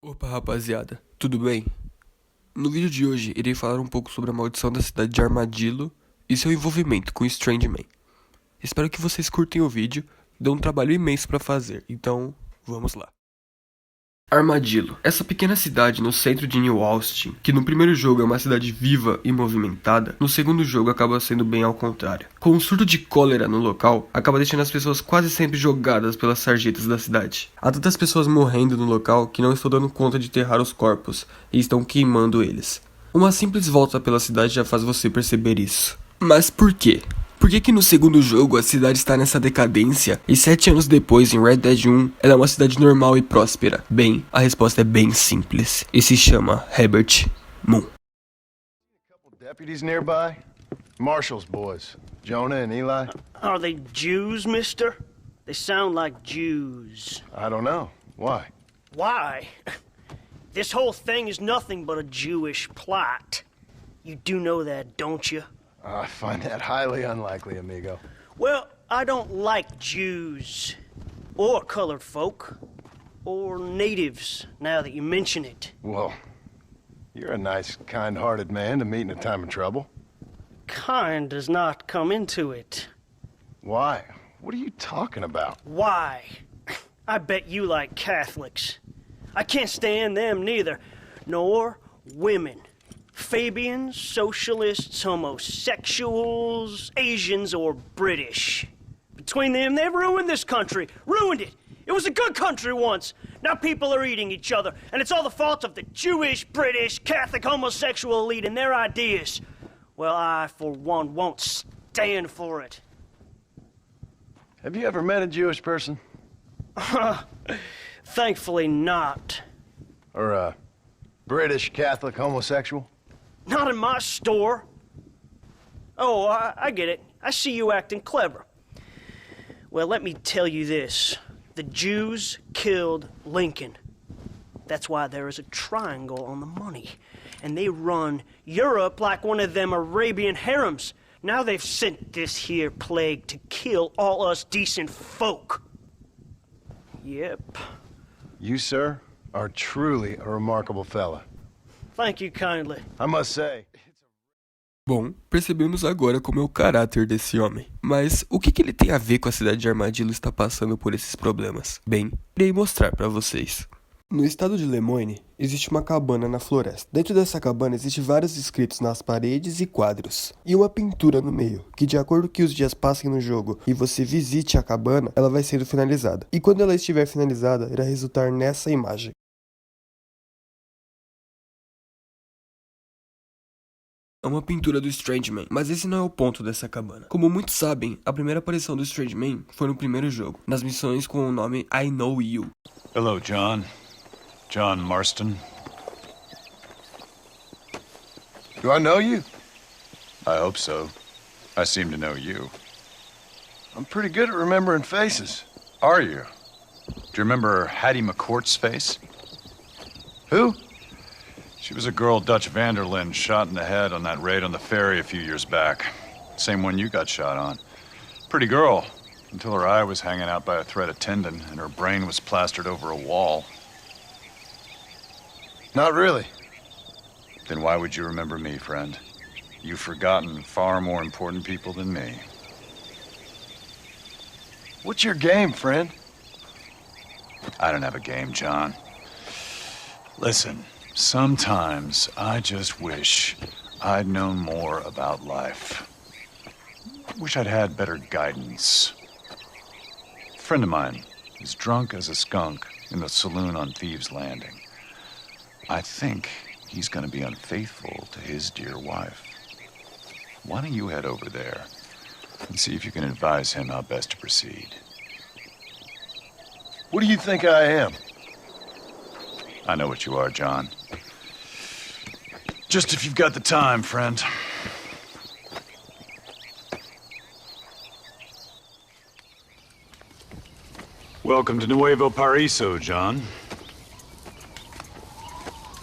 Opa rapaziada, tudo bem? No vídeo de hoje irei falar um pouco sobre a maldição da cidade de Armadillo e seu envolvimento com Strange Man. Espero que vocês curtem o vídeo, deu um trabalho imenso pra fazer, então vamos lá. Armadillo, essa pequena cidade no centro de New Austin, que no primeiro jogo é uma cidade viva e movimentada, no segundo jogo acaba sendo bem ao contrário. Com um surto de cólera no local, acaba deixando as pessoas quase sempre jogadas pelas sarjetas da cidade. Há tantas pessoas morrendo no local que não estão dando conta de enterrar os corpos e estão queimando eles. Uma simples volta pela cidade já faz você perceber isso. Mas por quê? Por que no segundo jogo a cidade está nessa decadência e 7 anos depois, em Red Dead 1, ela é uma cidade normal e próspera? Bem, a resposta é bem simples e se chama Herbert Moon. Deputies nearby? Marshall's boys, Jonah and Eli? Are they Jews, mister? They sound like Jews. I don't know. Why? Why? This whole thing is nothing but a Jewish plot. You do know that, don't you? I find that highly unlikely, amigo. Well, I don't like Jews. Or colored folk. Or natives, now that you mention it. Well, you're a nice, kind-hearted man to meet in a time of trouble. Kind does not come into it. Why? What are you talking about? Why? I bet you like Catholics. I can't stand them neither. Nor women. Fabians, socialists, homosexuals, Asians, or British. Between them, they've ruined this country. Ruined it. It was a good country once. Now people are eating each other, and it's all the fault of the Jewish, British, Catholic, homosexual elite and their ideas. Well, I, for one, won't stand for it. Have you ever met a Jewish person? Thankfully not. Or a British Catholic homosexual? Not in my store. Oh, I get it. I see you acting clever. Well, let me tell you this. The Jews killed Lincoln. That's why there is a triangle on the money. And they run Europe like one of them Arabian harems. Now they've sent this here plague to kill all us decent folk. Yep. You, sir, are truly a remarkable fella. Thank you kindly. I must say. Bom, percebemos agora como é o caráter desse homem. Mas o que ele tem a ver com a cidade de Armadillo estar passando por esses problemas? Bem, irei mostrar para vocês. No estado de Lemoyne, existe uma cabana na floresta. Dentro dessa cabana existem vários escritos nas paredes e quadros. E uma pintura no meio, que de acordo que os dias passem no jogo e você visite a cabana, ela vai sendo finalizada. E quando ela estiver finalizada, irá resultar nessa imagem. É uma pintura do Strange Man, mas esse não é o ponto dessa cabana. Como muitos sabem, a primeira aparição do Strange Man foi no primeiro jogo, nas missões com o nome I Know You. Hello, John. John Marston. Do I know you? I hope so. I seem to know you. I'm pretty good at remembering faces. Are you? Do you remember Hattie McCourt's face? Who? She was a girl Dutch Vanderlyn shot in the head on that raid on the ferry a few years back. Same one you got shot on. Pretty girl, until her eye was hanging out by a thread of tendon and her brain was plastered over a wall. Not really. Then why would you remember me, friend? You've forgotten far more important people than me. What's your game, friend? I don't have a game, John. Listen, sometimes I just wish I'd known more about life. Wish I'd had better guidance. A friend of mine is drunk as a skunk in the saloon on Thieves' Landing. I think he's going to be unfaithful to his dear wife. Why don't you head over there and see if you can advise him how best to proceed? What do you think I am? I know what you are, John. Just if you've got the time, friend. Welcome to Nuevo Paraiso, John.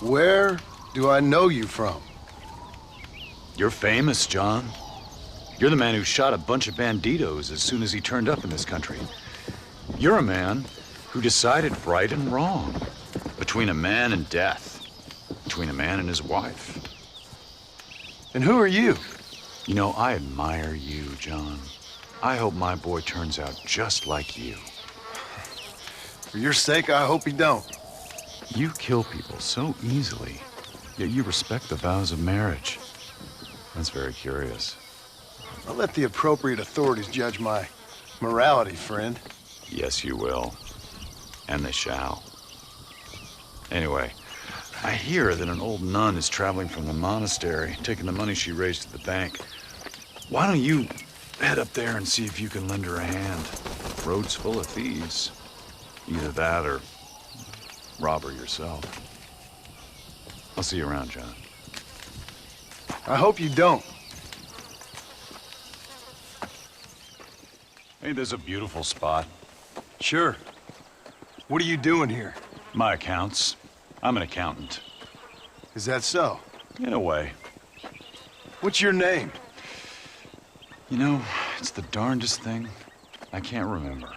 Where do I know you from? You're famous, John. You're the man who shot a bunch of banditos as soon as he turned up in this country. You're a man who decided right and wrong, between a man and death, between a man and his wife. And who are you? You know, I admire you, John. I hope my boy turns out just like you. For your sake, I hope he don't. You kill people so easily, yet you respect the vows of marriage. That's very curious. I'll let the appropriate authorities judge my morality, friend. Yes, you will. And they shall. Anyway, I hear that an old nun is traveling from the monastery, taking the money she raised at the bank. Why don't you head up there and see if you can lend her a hand? Road's full of thieves. Either that or rob her yourself. I'll see you around, John. I hope you don't. Hey, there's a beautiful spot. Sure. What are you doing here? My accounts. I'm an accountant. Is that so? In a way. What's your name? You know, it's the darndest thing. I can't remember.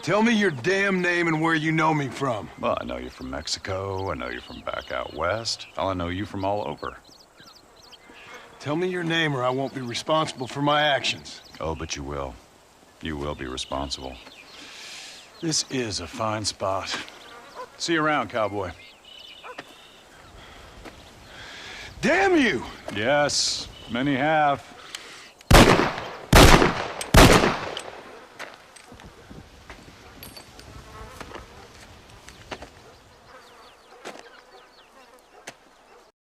Tell me your damn name and where you know me from. Well, I know you from Mexico. I know you from back out west. Hell, I know you from all over. Tell me your name or I won't be responsible for my actions. Oh, but you will. You will be responsible. This is a fine spot. See you around, cowboy. Damn you! Yes, many have.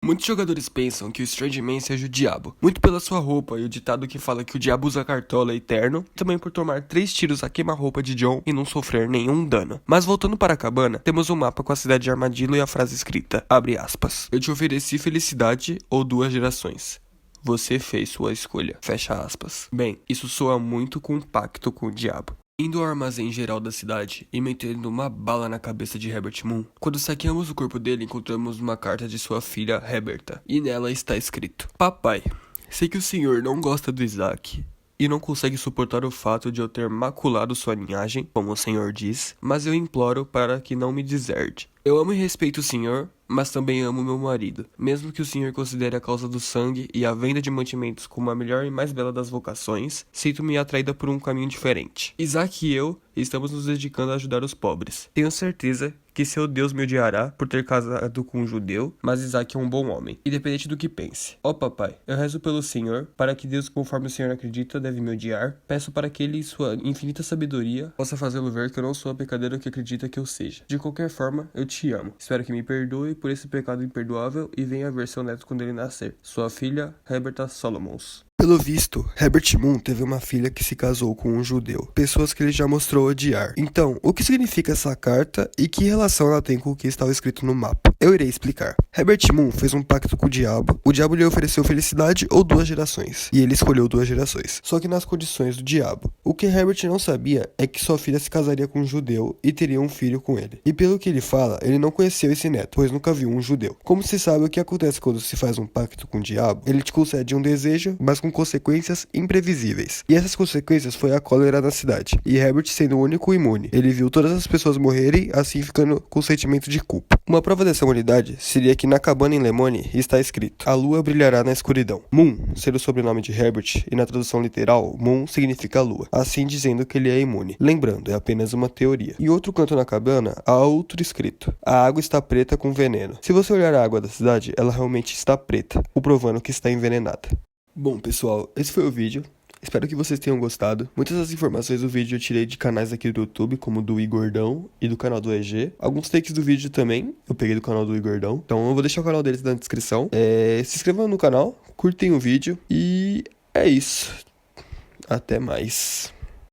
Muitos jogadores pensam que o Strange Man seja o diabo, muito pela sua roupa e o ditado que fala que o diabo usa cartola e terno, também por tomar 3 tiros a queima-roupa de John e não sofrer nenhum dano. Mas voltando para a cabana, temos um mapa com a cidade de Armadillo e a frase escrita, abre aspas, eu te ofereci felicidade ou 2 gerações. Você fez sua escolha, fecha aspas. Bem, isso soa muito com um pacto com o diabo. Indo ao armazém geral da cidade e metendo uma bala na cabeça de Herbert Moon, quando saqueamos o corpo dele encontramos uma carta de sua filha Herberta, e nela está escrito: Papai, sei que o senhor não gosta do Isaac e não consegue suportar o fato de eu ter maculado sua linhagem, como o senhor diz, mas eu imploro para que não me deserde. Eu amo e respeito o senhor, mas também amo meu marido. Mesmo que o senhor considere a causa do sangue e a venda de mantimentos como a melhor e mais bela das vocações, sinto-me atraída por um caminho diferente. Isaac e eu estamos nos dedicando a ajudar os pobres. Tenho certeza que seu Deus me odiará por ter casado com um judeu, mas Isaac é um bom homem, independente do que pense. Ó papai, eu rezo pelo senhor, para que Deus, conforme o senhor acredita, deve me odiar. Peço para que ele, em sua infinita sabedoria, possa fazê-lo ver que eu não sou a pecadeira que acredita que eu seja. De qualquer forma, eu te amo. Espero que me perdoe por esse pecado imperdoável e venha ver seu neto quando ele nascer. Sua filha, Herberta Solomons. Pelo visto, Herbert Moon teve uma filha que se casou com um judeu, pessoas que ele já mostrou odiar. Então, o que significa essa carta e que relação ela tem com o que estava escrito no mapa? Eu irei explicar. Herbert Moon fez um pacto com o diabo lhe ofereceu felicidade ou 2 gerações, e ele escolheu 2 gerações, só que nas condições do diabo. O que Herbert não sabia é que sua filha se casaria com um judeu e teria um filho com ele. E pelo que ele fala, ele não conheceu esse neto, pois nunca viu um judeu. Como se sabe o que acontece quando se faz um pacto com o diabo, ele te concede um desejo, mas com consequências imprevisíveis. E essas consequências foi a cólera na cidade. E Herbert sendo o único imune. Ele viu todas as pessoas morrerem, assim ficando com sentimento de culpa. Uma prova dessa humanidade seria que na cabana em Lemony está escrito: a lua brilhará na escuridão. Moon ser o sobrenome de Herbert, e na tradução literal, Moon significa lua, assim dizendo que ele é imune. Lembrando, é apenas uma teoria. Em outro canto na cabana, há outro escrito: a água está preta com veneno. Se você olhar a água da cidade, ela realmente está preta, comprovando que está envenenada. Bom, pessoal, esse foi o vídeo. Espero que vocês tenham gostado. Muitas das informações do vídeo eu tirei de canais aqui do YouTube, como do IGORDAO e do canal do AEG. Alguns takes do vídeo também eu peguei do canal do IGORDAO. Então eu vou deixar o canal deles na descrição. Se inscrevam no canal, curtem o vídeo e é isso. Até mais.